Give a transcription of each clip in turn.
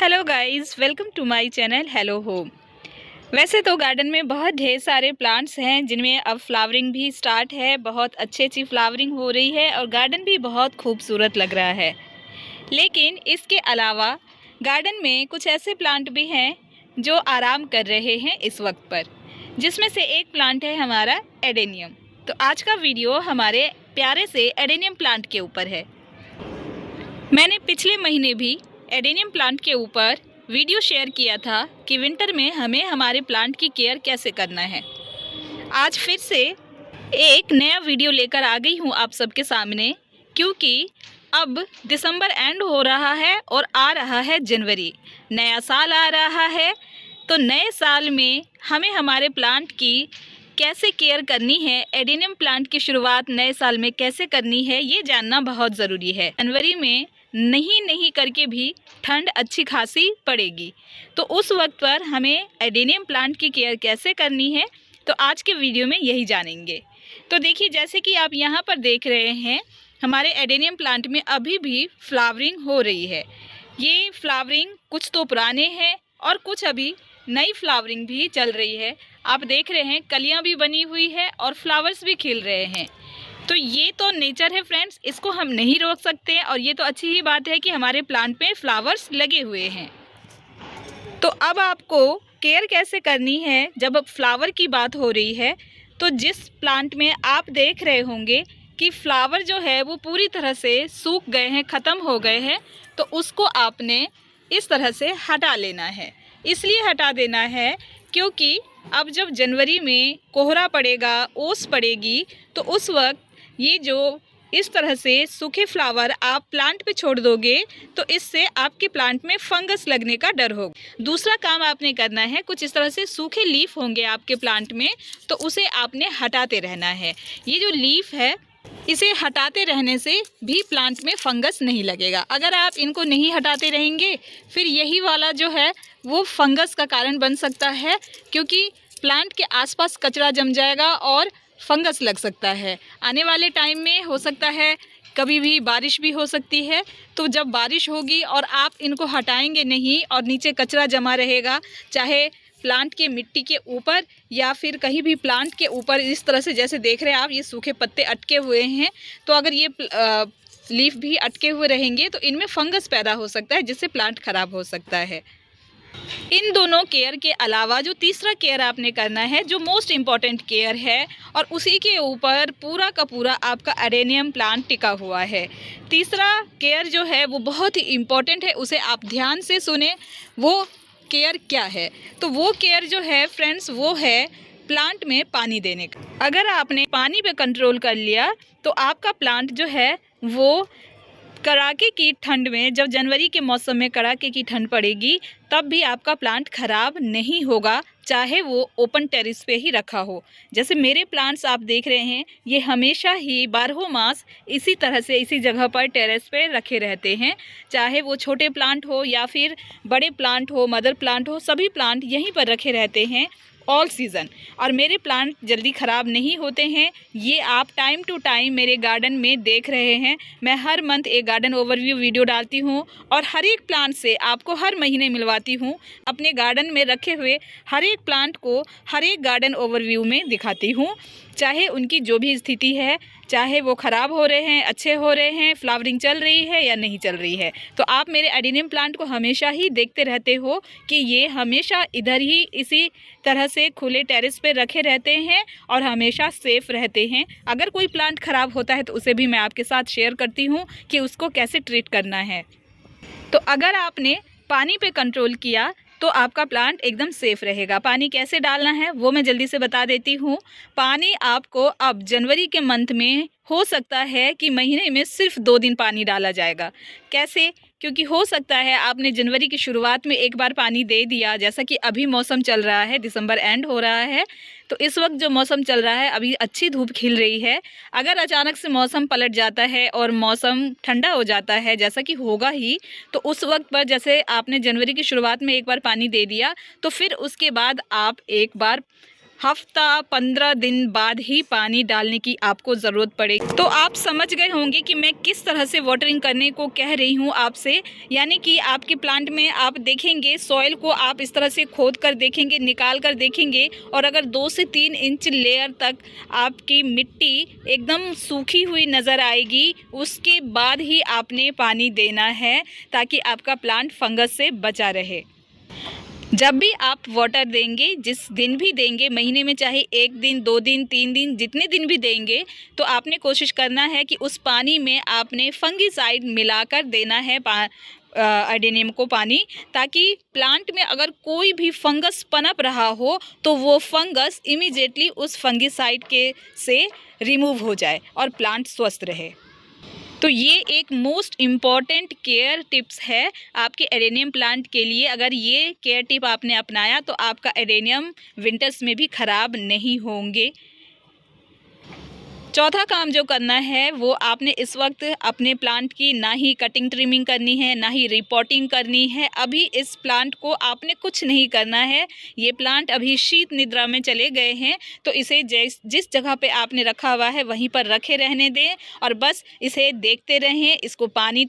Hello guys, welcome to my channel hello home. वैसे तो garden में बहुत ढेर सारे प्लांट्स हैं जिनमें अब फ्लावरिंग भी स्टार्ट है। बहुत अच्छी फ्लावरिंग हो रही है और गार्डन भी बहुत खूबसूरत लग रहा है। लेकिन इसके अलावा गार्डन में कुछ ऐसे प्लांट भी हैं जो आराम कर रहे हैं इस वक्त पर, जिसमें से एक प्लांट है हमारा एडेनियम। तो आज का वीडियो हमारे प्यारे से एडेनियम प्लांट के ऊपर है। मैंने पिछले महीने भी एडेनियम प्लांट के ऊपर वीडियो शेयर किया था कि विंटर में हमें हमारे प्लांट की केयर कैसे करना है। आज फिर से एक नया वीडियो लेकर आ गई हूँ आप सबके सामने, क्योंकि अब दिसंबर एंड हो रहा है और आ रहा है जनवरी, नया साल आ रहा है। तो नए साल में हमें हमारे प्लांट की कैसे केयर करनी है, एडेनियम प्लांट की शुरुआत नए साल में कैसे करनी है, ये जानना बहुत ज़रूरी है। जनवरी में नहीं करके भी ठंड अच्छी खासी पड़ेगी, तो उस वक्त पर हमें एडेनियम प्लांट की केयर कैसे करनी है, तो आज के वीडियो में यही जानेंगे। तो देखिए, जैसे कि आप यहाँ पर देख रहे हैं, हमारे एडेनियम प्लांट में अभी भी फ्लावरिंग हो रही है। ये फ्लावरिंग कुछ तो पुराने हैं और कुछ अभी नई फ्लावरिंग भी चल रही है। आप देख रहे हैं कलियां भी बनी हुई है और फ्लावर्स भी खिल रहे हैं। तो ये तो नेचर है फ्रेंड्स, इसको हम नहीं रोक सकते और ये तो अच्छी ही बात है कि हमारे प्लांट में फ्लावर्स लगे हुए हैं। तो अब आपको केयर कैसे करनी है जब अब फ्लावर की बात हो रही है, तो जिस प्लांट में आप देख रहे होंगे कि फ्लावर जो है वो पूरी तरह से सूख गए हैं, ख़त्म हो गए हैं, तो उसको आपने इस तरह से हटा लेना है। इसलिए हटा देना है क्योंकि अब जब जनवरी में कोहरा पड़ेगा, ओस पड़ेगी, तो उस वक्त ये जो इस तरह से सूखे फ्लावर आप प्लांट पे छोड़ दोगे तो इससे आपके प्लांट में फंगस लगने का डर होगा। दूसरा काम आपने करना है, कुछ इस तरह से सूखे लीफ होंगे आपके प्लांट में, तो उसे आपने हटाते रहना है। ये जो लीफ है, इसे हटाते रहने से भी प्लांट में फंगस नहीं लगेगा। अगर आप इनको नहीं हटाते रहेंगे, फिर यही वाला जो है वो फंगस का कारण बन सकता है, क्योंकि प्लांट के आसपास कचरा जम जाएगा और फंगस लग सकता है। आने वाले टाइम में हो सकता है कभी भी बारिश भी हो सकती है, तो जब बारिश होगी और आप इनको हटाएंगे नहीं और नीचे कचरा जमा रहेगा, चाहे प्लांट के मिट्टी के ऊपर या फिर कहीं भी प्लांट के ऊपर, इस तरह से जैसे देख रहे हैं आप, ये सूखे पत्ते अटके हुए हैं, तो अगर ये लीफ भी अटके हुए रहेंगे तो इनमें फंगस पैदा हो सकता है, जिससे प्लांट खराब हो सकता है। इन दोनों केयर के अलावा जो तीसरा केयर आपने करना है, जो मोस्ट इम्पॉर्टेंट केयर है, और उसी के ऊपर पूरा का पूरा आपका एडेनियम प्लांट टिका हुआ है। तीसरा केयर जो है वो बहुत ही इम्पॉर्टेंट है, उसे आप ध्यान से सुने। वो केयर क्या है? तो वो केयर जो है फ्रेंड्स, वो है प्लांट में पानी देने का। अगर आपने पानी पे कंट्रोल कर लिया तो आपका प्लांट जो है वो कड़ाके की ठंड में, जब जनवरी के मौसम में कड़ाके की ठंड पड़ेगी, तब भी आपका प्लांट ख़राब नहीं होगा, चाहे वो ओपन टेरेस पे ही रखा हो। जैसे मेरे प्लांट्स आप देख रहे हैं, ये हमेशा ही 12 मास इसी तरह से इसी जगह पर टेरेस पे रखे रहते हैं। चाहे वो छोटे प्लांट हो या फिर बड़े प्लांट हो, मदर प्लांट हो, सभी प्लांट यहीं पर रखे रहते हैं ऑल सीज़न, और मेरे प्लांट जल्दी ख़राब नहीं होते हैं। ये आप टाइम टू टाइम मेरे गार्डन में देख रहे हैं। मैं हर मंथ एक गार्डन ओवरव्यू वीडियो डालती हूँ और हर एक प्लांट से आपको हर महीने मिलवाती हूँ। अपने गार्डन में रखे हुए हर एक प्लांट को हर एक गार्डन ओवरव्यू में दिखाती हूँ, चाहे उनकी जो भी स्थिति है, चाहे वो ख़राब हो रहे हैं, अच्छे हो रहे हैं, फ्लावरिंग चल रही है या नहीं चल रही है। तो आप मेरे एडेनियम प्लांट को हमेशा ही देखते रहते हो कि ये हमेशा इधर ही इसी तरह से खुले टेरेस पे रखे रहते हैं और हमेशा सेफ़ रहते हैं। अगर कोई प्लांट ख़राब होता है तो उसे भी मैं आपके साथ शेयर करती हूँ कि उसको कैसे ट्रीट करना है। तो अगर आपने पानी पे कंट्रोल किया तो आपका प्लांट एकदम सेफ़ रहेगा। पानी कैसे डालना है वो मैं जल्दी से बता देती हूँ। पानी आपको अब जनवरी के मंथ में हो सकता है कि महीने में सिर्फ 2 दिन पानी डाला जाएगा। कैसे? क्योंकि हो सकता है आपने जनवरी की शुरुआत में एक बार पानी दे दिया, जैसा कि अभी मौसम चल रहा है, दिसंबर एंड हो रहा है, तो इस वक्त जो मौसम चल रहा है, अभी अच्छी धूप खिल रही है। अगर अचानक से मौसम पलट जाता है और मौसम ठंडा हो जाता है, जैसा कि होगा ही, तो उस वक्त पर जैसे आपने जनवरी की शुरुआत में एक बार पानी दे दिया, तो फिर उसके बाद आप एक बार हफ्ता 15 दिन बाद ही पानी डालने की आपको ज़रूरत पड़ेगी। तो आप समझ गए होंगे कि मैं किस तरह से वाटरिंग करने को कह रही हूँ आपसे। यानी कि आपके प्लांट में आप देखेंगे सॉइल को आप इस तरह से खोद कर देखेंगे, निकाल कर देखेंगे, और अगर 2 से 3 इंच लेयर तक आपकी मिट्टी एकदम सूखी हुई नज़र आएगी, उसके बाद ही आपने पानी देना है ताकि आपका प्लांट फंगस से बचा रहे। जब भी आप वाटर देंगे, जिस दिन भी देंगे, महीने में चाहे 1 दिन, 2 दिन, 3 दिन, जितने दिन भी देंगे, तो आपने कोशिश करना है कि उस पानी में आपने फंगिसाइड मिलाकर देना है एडेनियम को पानी, ताकि प्लांट में अगर कोई भी फंगस पनप रहा हो तो वो फंगस इमीडिएटली उस फंगिसाइड के से रिमूव हो जाए और प्लांट स्वस्थ रहे। तो ये एक मोस्ट इम्पॉर्टेंट केयर टिप्स है आपके एडेनियम प्लांट के लिए। अगर ये केयर टिप आपने अपनाया तो आपका एडेनियम विंटर्स में भी ख़राब नहीं होंगे। चौथा काम जो करना है वो आपने इस वक्त अपने प्लांट की ना ही कटिंग ट्रिमिंग करनी है, ना ही रिपोर्टिंग करनी है। अभी इस प्लांट को आपने कुछ नहीं करना है। ये प्लांट अभी शीत निद्रा में चले गए हैं, तो इसे जिस जगह पे आपने रखा हुआ है वहीं पर रखे रहने दें और बस इसे देखते रहें, इसको पानी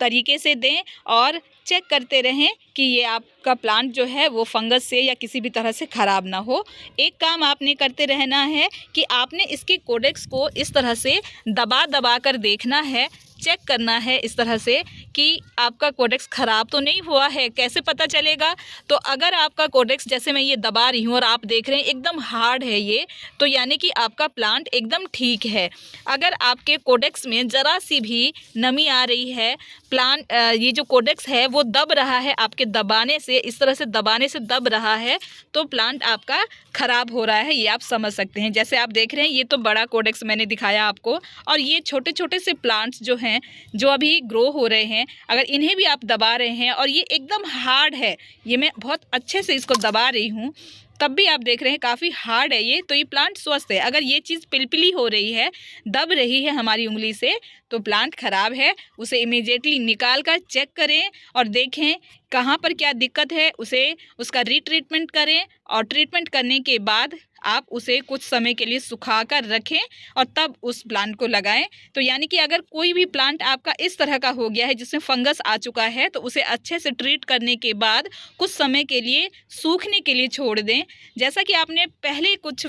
तरीके से दें और चेक करते रहें कि ये आपका प्लांट जो है वो फंगस से या किसी भी तरह से ख़राब ना हो। एक काम आपने करते रहना है कि आपने इसके कोडेक्स को इस तरह से दबा कर देखना है, चेक करना है इस तरह से कि आपका कोडेक्स ख़राब तो नहीं हुआ है। कैसे पता चलेगा? तो अगर आपका कोडेक्स, जैसे मैं ये दबा रही हूँ और आप देख रहे हैं एकदम हार्ड है ये, तो यानी कि आपका प्लांट एकदम ठीक है। अगर आपके कोडेक्स में ज़रा सी भी नमी आ रही है, प्लांट ये जो कोडेक्स है वो दब रहा है, आपके दबाने से, इस तरह से दबाने से दब रहा है, तो प्लांट आपका ख़राब हो रहा है, ये आप समझ सकते हैं। जैसे आप देख रहे हैं ये तो बड़ा कोडेक्स मैंने दिखाया आपको, और ये छोटे छोटे से प्लांट्स जो हैं जो अभी ग्रो हो रहे हैं, अगर इन्हें भी आप दबा रहे हैं और ये एकदम हार्ड है, ये मैं बहुत अच्छे से इसको दबा रही हूँ, तब भी आप देख रहे हैं काफ़ी हार्ड है ये, तो ये प्लांट स्वस्थ है। अगर ये चीज़ पिलपिली हो रही है, दब रही है हमारी उंगली से, तो प्लांट ख़राब है। उसे इमीडिएटली निकाल कर चेक करें और देखें कहाँ पर क्या दिक्कत है, उसे उसका रीट्रीटमेंट करें, और ट्रीटमेंट करने के बाद आप उसे कुछ समय के लिए सुखा कर रखें और तब उस प्लांट को लगाएं। तो यानी कि अगर कोई भी प्लांट आपका इस तरह का हो गया है जिसमें फंगस आ चुका है, तो उसे अच्छे से ट्रीट करने के बाद कुछ समय के लिए सूखने के लिए छोड़ दें। जैसा कि आपने पहले कुछ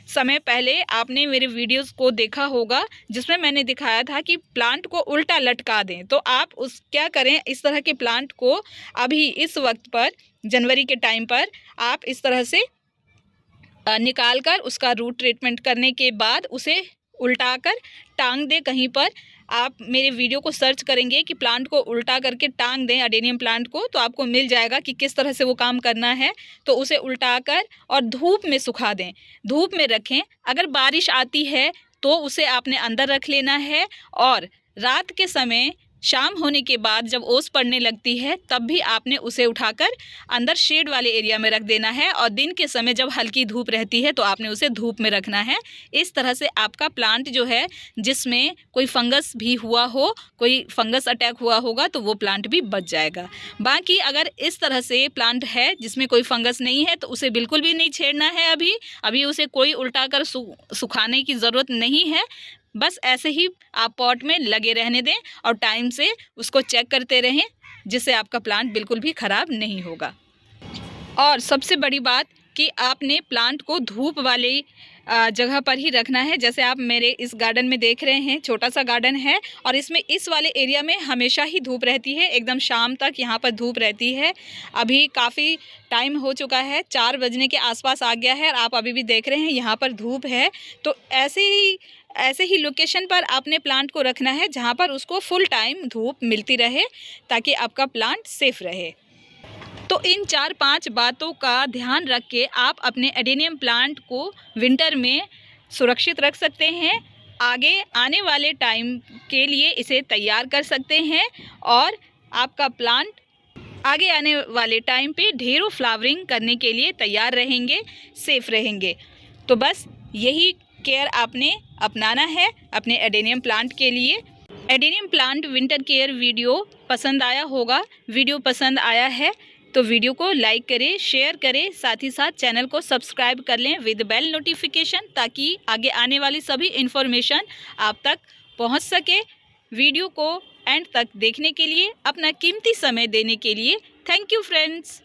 समय पहले आपने मेरे वीडियोस को देखा होगा जिसमें मैंने दिखाया था कि प्लांट को उल्टा लटका दें। तो आप क्या करें, इस तरह के प्लांट को अभी इस वक्त पर, जनवरी के टाइम पर, आप इस तरह से निकाल कर उसका रूट ट्रीटमेंट करने के बाद उसे उल्टा कर टांग दें कहीं पर। आप मेरे वीडियो को सर्च करेंगे कि प्लांट को उल्टा करके टांग दें एडेनियम प्लांट को, तो आपको मिल जाएगा कि किस तरह से वो काम करना है। तो उसे उल्टा कर और धूप में सुखा दें, धूप में रखें। अगर बारिश आती है तो उसे आपने अंदर रख लेना है, और रात के समय शाम होने के बाद जब ओस पड़ने लगती है तब भी आपने उसे उठाकर अंदर शेड वाले एरिया में रख देना है, और दिन के समय जब हल्की धूप रहती है तो आपने उसे धूप में रखना है। इस तरह से आपका प्लांट जो है, जिसमें कोई फंगस भी हुआ हो, कोई फंगस अटैक हुआ होगा, तो वो प्लांट भी बच जाएगा। बाकी अगर इस तरह से प्लांट है जिसमें कोई फंगस नहीं है तो उसे बिल्कुल भी नहीं छेड़ना है। अभी उसे कोई उल्टा कर सुखाने की ज़रूरत नहीं है। बस ऐसे ही आप पॉट में लगे रहने दें और टाइम से उसको चेक करते रहें, जिससे आपका प्लांट बिल्कुल भी ख़राब नहीं होगा। और सबसे बड़ी बात कि आपने प्लांट को धूप वाली जगह पर ही रखना है। जैसे आप मेरे इस गार्डन में देख रहे हैं, छोटा सा गार्डन है और इसमें इस वाले एरिया में हमेशा ही धूप रहती है, एकदम शाम तक यहाँ पर धूप रहती है। अभी काफ़ी टाइम हो चुका है, 4 बजने के आसपास आ गया है और आप अभी भी देख रहे हैं यहाँ पर धूप है। तो ऐसे ही लोकेशन पर आपने प्लांट को रखना है जहाँ पर उसको फुल टाइम धूप मिलती रहे, ताकि आपका प्लांट सेफ रहे। तो इन 4-5 बातों का ध्यान रख के आप अपने एडेनियम प्लांट को विंटर में सुरक्षित रख सकते हैं। आगे आने वाले टाइम के लिए इसे तैयार कर सकते हैं और आपका प्लांट आगे आने वाले टाइम पे ढेरों फ्लावरिंग करने के लिए तैयार रहेंगे, सेफ रहेंगे। तो बस यही केयर आपने अपनाना है अपने एडेनियम प्लांट के लिए। Adenium plant winter care video पसंद आया होगा। वीडियो पसंद आया है तो वीडियो को लाइक करें, शेयर करें, साथ ही साथ चैनल को सब्सक्राइब कर लें विद बेल नोटिफिकेशन, ताकि आगे आने वाली सभी इन्फॉर्मेशन आप तक पहुंच सके। वीडियो को एंड तक देखने के लिए, अपना कीमती समय देने के लिए थैंक यू फ्रेंड्स।